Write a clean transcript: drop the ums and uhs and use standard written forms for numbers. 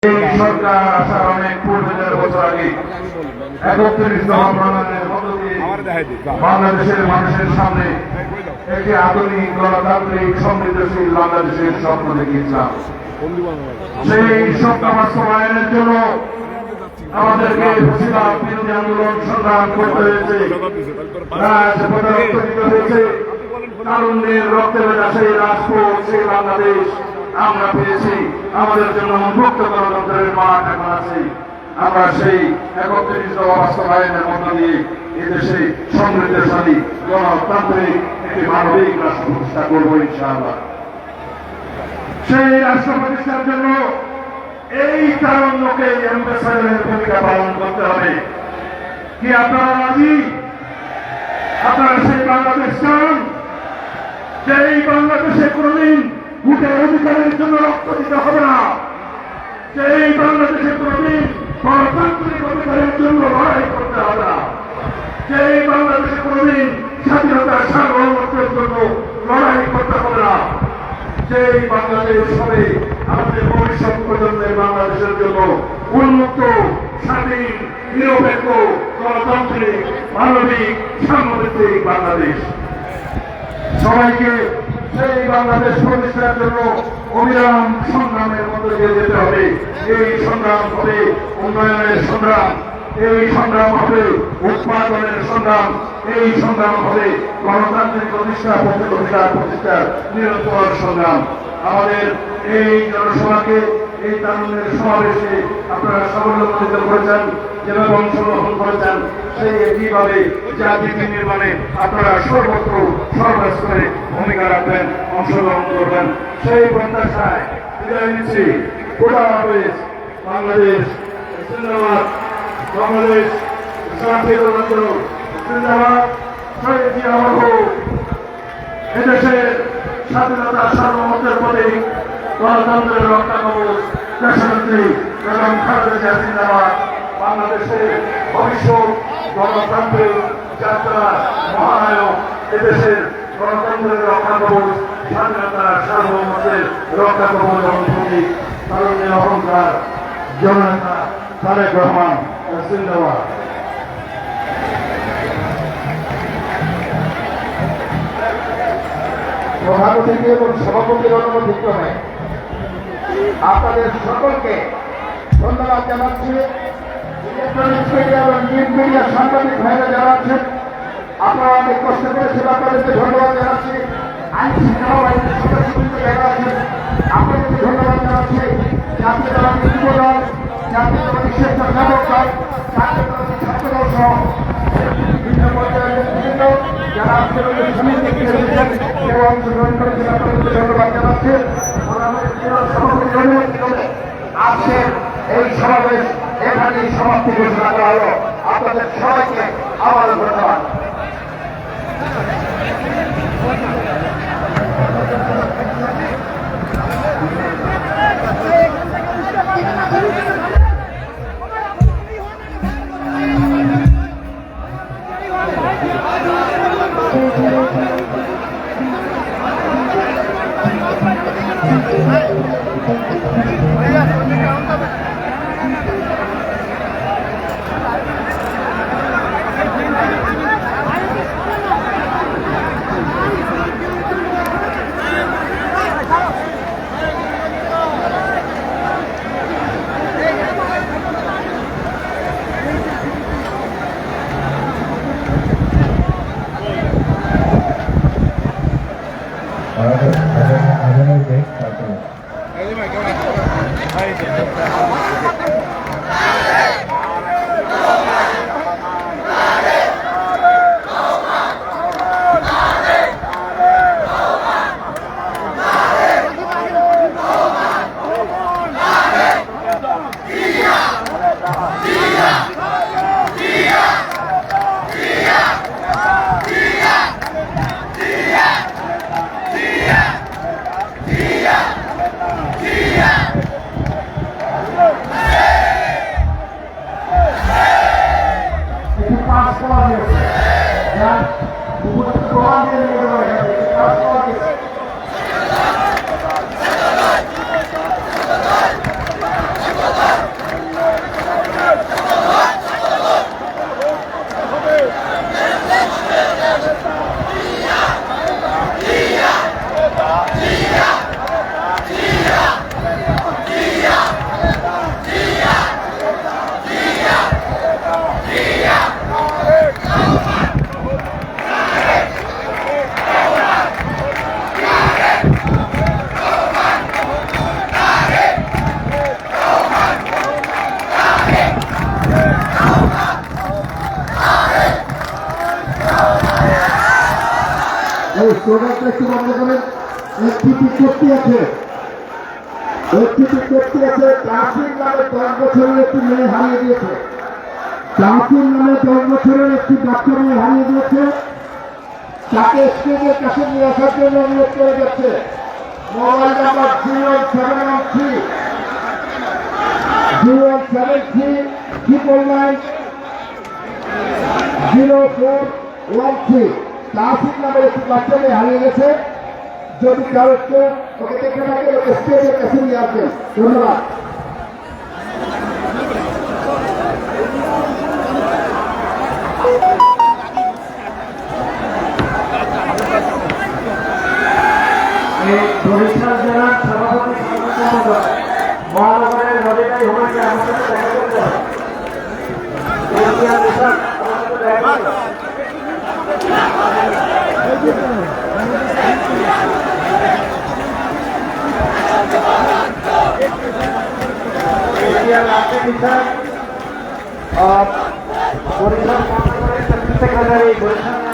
এই সরকার আসার অনেক পূর্বে ১৩ বছর আগে ৩১ দফা প্রণয়নের মধ্য দিয়ে বাংলাদেশের মানুষের সামনে একটি আধুনিক গণতান্ত্রিক সমৃদ্ধশীল বাংলাদেশের স্বপ্ন দেখিয়েছিলাম। সেই স্বপ্ন বাস্তবায়নের জন্য আমাদেরকে ফ্যাসিবাদ বিরোধী আন্দোলন সংগ্রাম করতে হয়েছে, রাজপথে রক্ত দিতে হয়েছে। তারুণ্যের রক্তে ভেজা সেই রাজপথ, সেই বাংলাদেশ আমরা পেয়েছি। আমাদের জন্য মুক্ত গণতন্ত্রের মাঠ এখন আছে। আমরা সেই ৩১ দফা বাস্তবায়নের মধ্য দিয়ে এদেশে সমৃদ্ধশালী গণতান্ত্রিক একটি মানবিক রাষ্ট্র প্রতিষ্ঠা করবো ইনশাআল্লাহ। সেই রাষ্ট্র প্রতিষ্ঠার জন্য এই তারুণ্যকে অ্যাম্বাসেডরের ভূমিকা পালন করতে হবে। কি আপনারা রাজি? আপনারা সেই বাংলাদেশ চান যে এই বাংলাদেশে কোনদিন ভোটের অধিকারের জন্য রক্ত দিতে হবে না, যে এই বাংলাদেশে কোনদিন গণতান্ত্রিক অধিকারের জন্য লড়াই করতে হবে না, যে এই বাংলাদেশে কোনদিন স্বাধীনতার সার্বভৌমত্বের জন্য লড়াই করতে হবে না, যে এই বাংলাদেশ হবে আমাদের ভবিষ্যৎ প্রজন্মের বাংলাদেশের জন্য উন্মুক্ত, স্বাধীন, নিরপেক্ষ, গণতান্ত্রিক, মানবিক, সাম্যভিত্তিক বাংলাদেশ। সবাইকে সেই বাংলাদেশ প্রতিষ্ঠার জন্য অবিরাম সংগ্রামের মধ্যে দিয়ে যেতে হবে। এই সংগ্রাম হবে উন্নয়নের সংগ্রাম, এই সংগ্রাম হবে উৎপাদনের সংগ্রাম, এই সংগ্রাম হবে গণতান্ত্রিক প্রতিষ্ঠার নিরন্তর সংগ্রাম। আমাদের এই জনসভাকে, এই তারুণ্যের সমাবেশে আপনারা সাফল্যমণ্ডিত করেছেন, যেভাবে অংশগ্রহণ করেছেন, সেই একইভাবে জাতিকে নির্মাণে আপনারা সর্বত্র সর্বস্তরে ভূমিকা রাখবেন, অংশগ্রহণ করবেন। সেই প্রত্যাশায় বিদায় নিচ্ছি। খোদা হাফেজ। বাংলাদেশ জিন্দাবাদ, বাংলাদেশ জাতীয়তাবাদী জিন্দাবাদ, শহীদ জিয়া হোক। এদেশের স্বাধীনতা সার্বভৌমত্বের প্রতীক, গণতন্ত্রের রক্ষা কবচ দেশনেত্রী বেগম খালেদা জিয়া জিন্দাবাদ। বাংলাদেশের ভবিষ্যৎ গণতান্ত্রিক যাত্রা মহানায়ক, এদেশের গণতন্ত্রের রক্ষা কবচ, স্বাধীনতার সার্বভৌমত্বের রক্ষা কবচ এবং প্রতীক তারুণ্যের অহংকার জননেতা তারেক রহমান জিন্দাবাদ। প্রধান অতিথি এবং সভাপতির অনুমোদিত ক্রমে আপনাদের সকলকে ধন্যবাদ জানাচ্ছি। ইলেকট্রনিক্স মিডিয়া এবং নিউজ মিডিয়া সাংবাদিক ভাইরা যারা আছেন, আপনারা অনেক কষ্ট করেছেন, আপনাদেরকে ধন্যবাদ জানাচ্ছি। আইন শৃঙ্খলা বাহিনীর সদস্যবৃন্দ যারা আছেন, আপনাদেরকে ধন্যবাদ জানাচ্ছি। জাতীয়তাবাদী যুবদল, জাতীয়তাবাদী স্বেচ্ছাসেবক দল, জাতীয়তাবাদী ছাত্রদল সহ বিভিন্ন পর্যায়ের নেতৃবৃন্দ যারা আজকের অনুষ্ঠানে অংশগ্রহণ করেছেন, আপনাদেরকে ধন্যবাদ জানাচ্ছি। আজকের এই সমাবেশ এখানেই সমাপ্তি ঘোষণা করা হলো। আপনাদের সবাইকে আবার ধন্যবাদ। স্লোগানটা একটু বন্ধ করেন। একটি বিজ্ঞপ্তি আছে, তাহসিন নামে 10 বছরের একটি মেয়ে হারিয়ে দিয়েছে। তাহসিন নামে 10 বছরের একটি বাচ্চা মেয়ে হারিয়ে দিয়েছে। তাকে স্টেজের কাছে নিয়ে আসার জন্য অনুরোধ করে যাচ্ছে। Mobile number 01713 0413। তাহসিন নামের একটি বাচ্চা মেয়ে হারিয়ে গেছে। যদি কারো কেউ ওকে দেখে থাকে ওকে স্টেজের কাছে নিয়ে আসবেন। ধন্যবাদ। বরিশাল জেলার সভাপতি মহানগরের নদীটাই হুমায়ুন আমার সাথে দেখা করতে হবে। বরিশাল মহানগরের সেক্রেটারি বরিশাল